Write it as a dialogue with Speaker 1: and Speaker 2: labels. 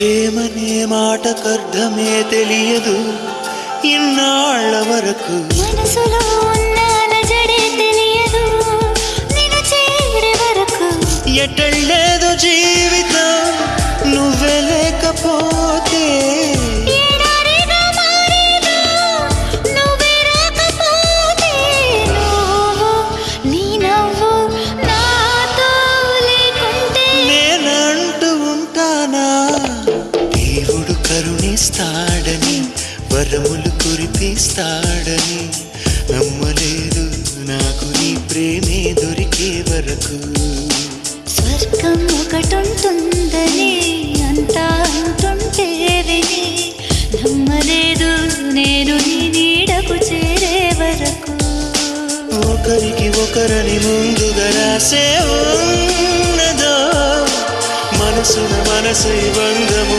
Speaker 1: ఏమనే మాటకర్థమే తెలియదు ఇన్నాళ్ళ వరకు
Speaker 2: మనసులో ఉన్న అలజడే తెలియదు నిన్ను చేరే వరకు
Speaker 1: ఎటళ్ళేదో జీవితం నువ్వే లేకపోతే
Speaker 2: ఎడారిగా మారేదో నువ్వే రాకపోతే నువ్వు నీ నవ్వు నాతో లేకుంటే
Speaker 1: నేనంటూ ఉంటానా దేవుడు కరుణిస్తాడని వరములు కురిపిస్తాడని నమ్మలేదు నాకు నీ ప్రేమే దొరికే వరకు
Speaker 2: స్వర్గం ఒకటుంటుందని అంతా అంటుంటే విని నమ్మలేదు నేను నీ నీడకు చేరే వరకు
Speaker 1: ఒకరికి ఒకరని ముందుగా రాసే ఉన్నదో మనసున మనసు బంధము